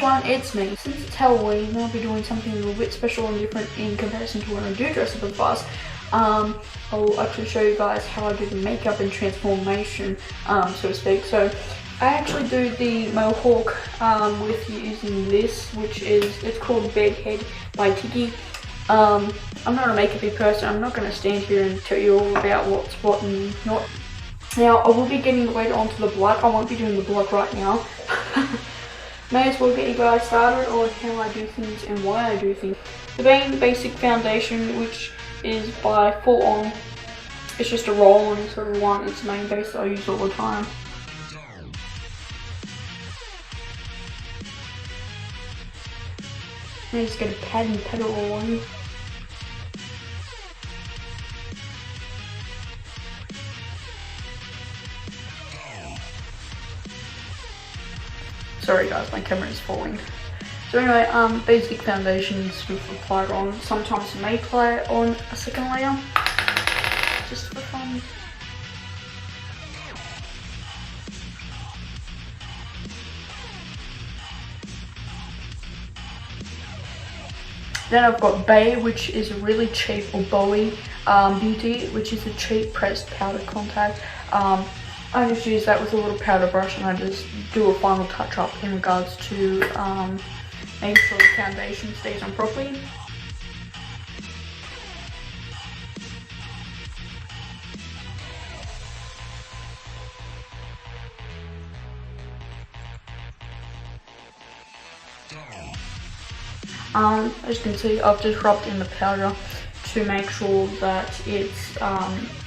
everyone, it's me. Since it's Halloween, I'll be doing something a little bit special and different in comparison to when I do dress up as Vaas. I'll actually show you guys how I do the makeup and transformation, so to speak. So I actually do the mohawk with using this, which is, it's called Bedhead by Tiki. I'm not a makeup person. I'm not going to stand here and tell you all about what's what and not. Now, I will be getting later onto the black. I won't be doing the black right now. May as well get you guys started on how I do things and why I do things. The main basic foundation, which is by Full On, it's just a roll-on sort of one. It's the main base that I use all the time. I just get a pad and pad it all on. Sorry guys, my camera is falling. So anyway, basic foundations we've applied on. Sometimes you may apply it on a second layer, just for fun. Then I've got Bay, which is a really cheap, or Bowie Beauty, which is a cheap pressed powder contact. I just use that with a little powder brush and I just do a final touch up in regards to making sure the foundation stays on properly. As you can see, I've just rubbed in the powder to make sure that it's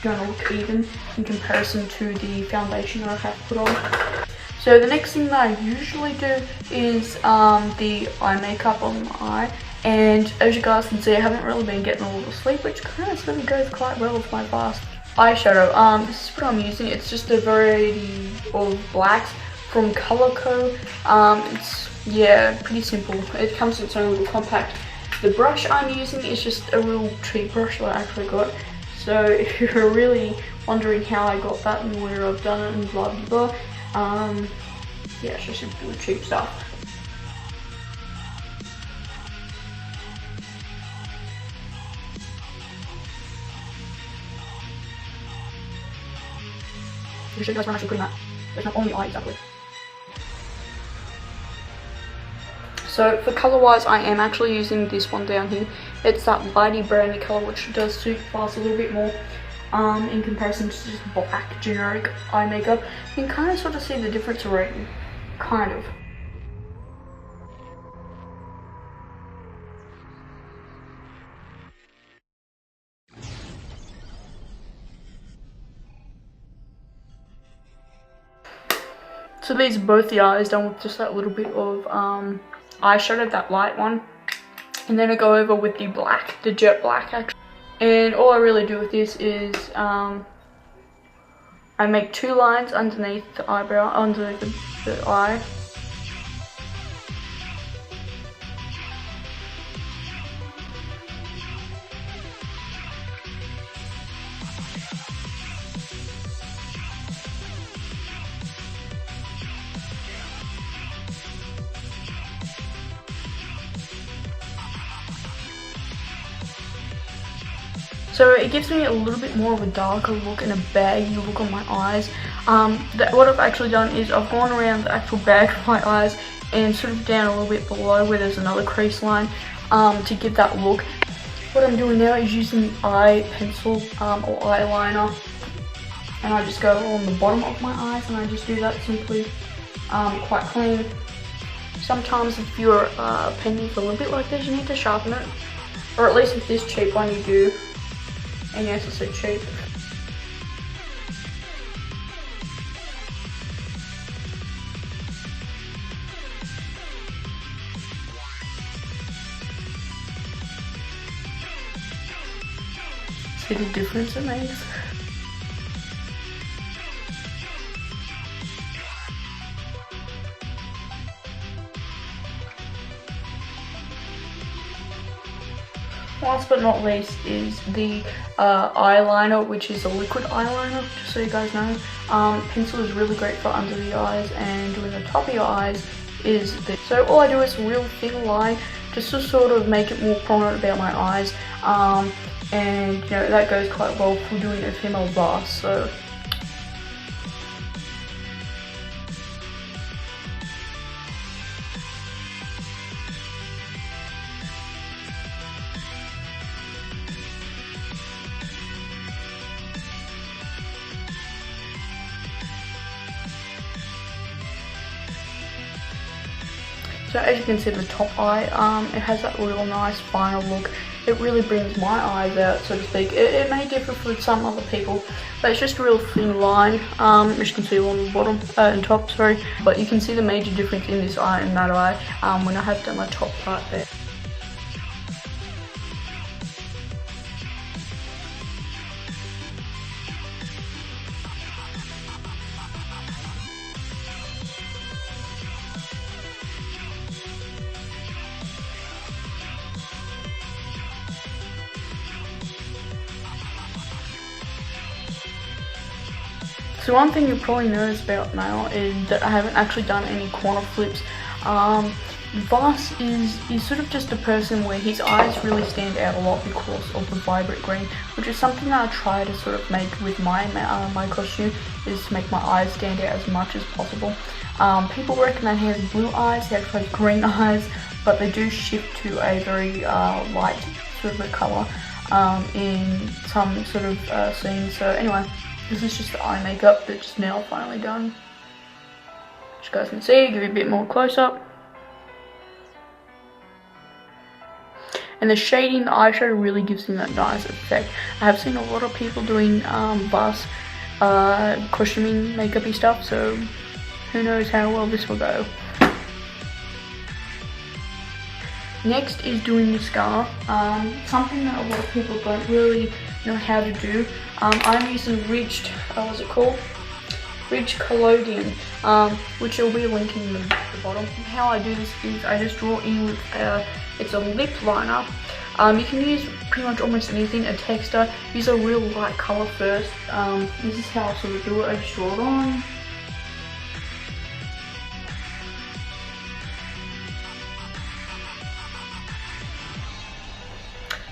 going to look even in comparison to the foundation that I have put on. So the next thing that I usually do is the eye makeup on my eye, and as you guys can see, I haven't really been getting a lot of sleep, which kind of really goes quite well with my Vaas eyeshadow. This is what I'm using. It's just a variety of blacks from Color Co. It's, yeah, pretty simple. It comes in its own little compact. The brush I'm using is just a real cheap brush that I actually got. So if you're really wondering how I got that and where I've done it and blah blah blah, yeah, it's just really cheap stuff. I'll show you guys where I'm actually putting that. It's not on the eye exactly. So for colour wise, I am actually using this one down here. It's that lighty browny colour, which does suit Vaas a little bit more in comparison to just black generic eye makeup. You can kind of sort of see the difference already, kind of. So these are both the eyes done with just that little bit of eyeshadow, that light one, and then I go over with the black, the jet black actually. And all I really do with this is I make 2 lines underneath the eyebrow, under the eye. So it gives me a little bit more of a darker look and a baggy look on my eyes. What I've actually done is I've gone around the actual bag of my eyes and sort of down a little bit below where there's another crease line to give that look. What I'm doing now is using eye pencil or eyeliner, and I just go on the bottom of my eyes and I just do that simply, quite clean. Sometimes if your pen is a little bit like this, you need to sharpen it, or at least with this cheap one you do. And yes, it's so cheap. See the difference it makes? Last but not least is the eyeliner, which is a liquid eyeliner, just so you guys know. Pencil is really great for under the eyes and doing the top of your eyes, is this. So all I do is a real thin line just to sort of make it more prominent about my eyes, and you know, that goes quite well for doing a female Vaas. So as you can see, the top eye, it has that real nice final look. It really brings my eyes out, so to speak. It may differ for some other people, but it's just a real thin line, as you can see along the bottom and top, sorry. But you can see the major difference in this eye and that eye when I have done my top part there. So one thing you probably notice about now is that I haven't actually done any corner flips. Vaas is sort of just a person where his eyes really stand out a lot because of the vibrant green, which is something that I try to sort of make with my costume, is to make my eyes stand out as much as possible. People reckon that he has blue eyes, he actually has green eyes, but they do shift to a very light sort of a colour in some sort of scenes. So anyway, this is just the eye makeup that's now finally done. As you guys can see, give you a bit more close up. And the shading, the eyeshadow really gives him that nice effect. I have seen a lot of people doing Vaas costuming, makeup-y stuff, so who knows how well this will go. Next is doing the scar, something that a lot of people don't really know how to do. I'm using ridged, what's it called? Ridged collodion, which will be linking in the bottom. How I do this is I just draw in with, it's a lip liner. You can use pretty much almost anything, a texture. Use a real light colour first. This is how I sort of do it, I just draw it on.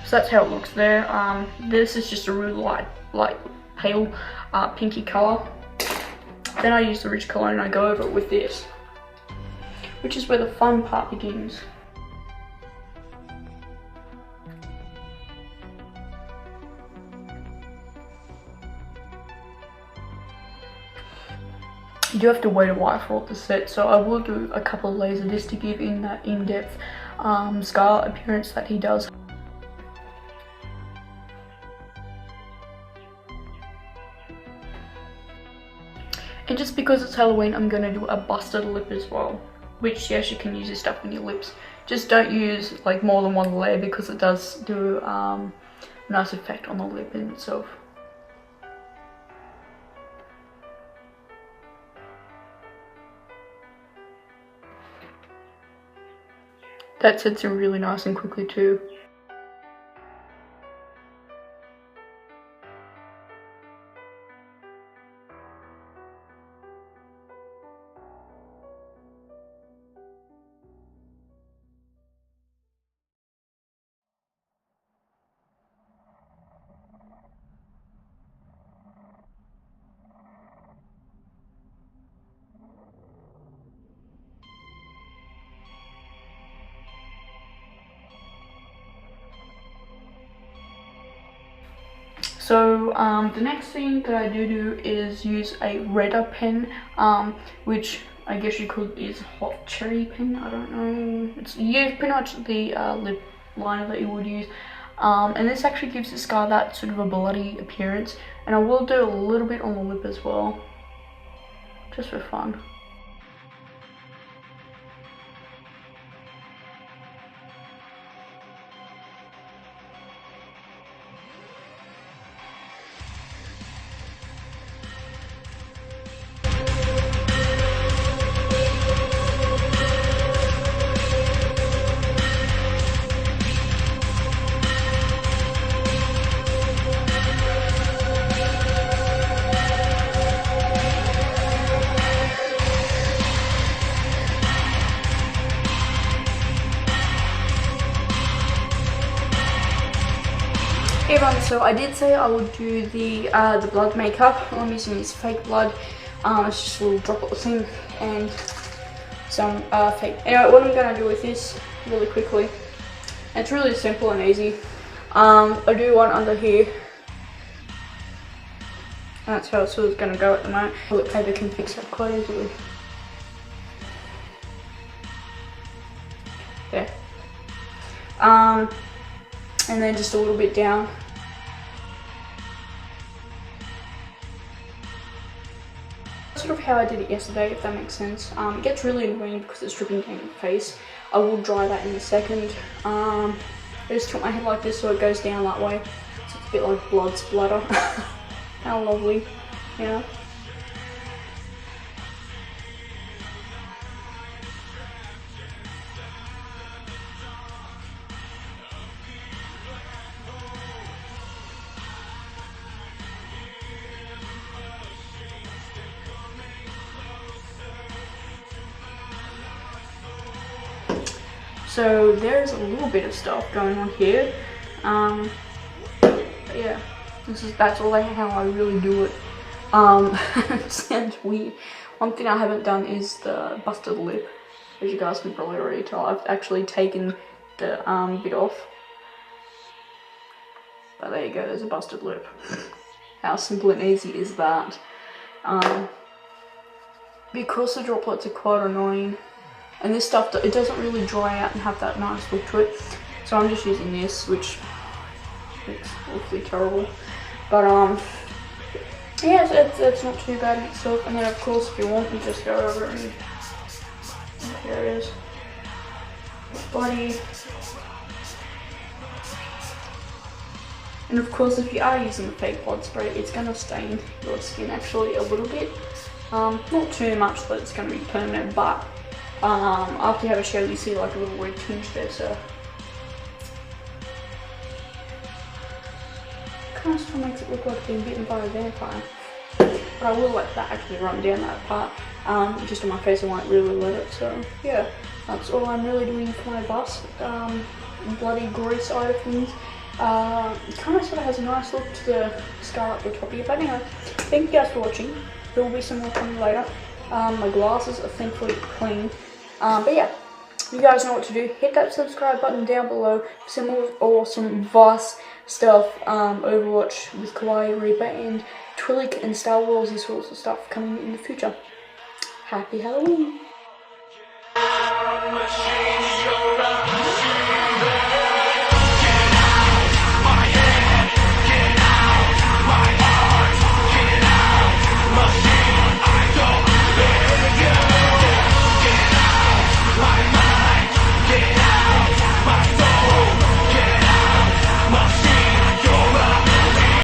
So that's how it looks there. This is just a real light pale pinky colour. Then I use the Ridge Cologne and I go over it with this, which is where the fun part begins. You do have to wait a while for it to set, so I will do a couple of layers of this to give in that in-depth scar appearance that he does. And just because it's Halloween, I'm going to do a busted lip as well. Which, yes, you can use this stuff on your lips. Just don't use like more than one layer because it does do a nice effect on the lip in itself. That sets in really nice and quickly too. So the next thing that I do is use a redder pen, which I guess you could is hot cherry pen. I don't know. It's pretty much the lip liner that you would use. And this actually gives the scar that sort of a bloody appearance. And I will do a little bit on the lip as well, just for fun. everyone, so I did say I would do the blood makeup. All I'm using is fake blood. It's just a little droplet thing and some fake. Anyway, what I'm going to do with this really quickly, it's really simple and easy. I do one under here. That's how it's sort of going to go at the moment. Toilet paper can fix that quite easily. There. And then just a little bit down. Sort of how I did it yesterday, if that makes sense. It gets really annoying because it's dripping down your face. I will dry that in a second. I just tilt my head like this so it goes down that way. So it's a bit like blood splatter. How lovely, you know? So there's a little bit of stuff going on here. But yeah, that's all how I really do it. It sounds weird. One thing I haven't done is the busted lip. As you guys can probably already tell, I've actually taken the bit off. But there you go, there's a busted lip. How simple and easy is that? Because the droplets are quite annoying, and this stuff, it doesn't really dry out and have that nice look to it. So I'm just using this, which looks awfully terrible. But yeah, it's not too bad in itself. And then of course, if you want, you just go over it and here it is. Body. And of course, if you are using the fake blood spray, it's going to stain your skin actually a little bit. Not too much that it's going to be permanent, but after you have a shower, you see like a little red tinge there, so kind of still makes it look like being bitten by a vampire. But I will let that actually run down that part. Just on my face, I won't really let it. So yeah, that's all I'm really doing for my bust. Bloody gory side of things. It kind of sort of has a nice look to the scar up the top here. But anyway, thank you guys for watching. There will be some more coming later. My glasses are thankfully clean. But yeah, you guys know what to do. Hit that subscribe button down below for some more awesome Vaas stuff, Overwatch with Kawaii Reaper and Twilight and Star Wars, these sorts of stuff coming in the future. Happy Halloween!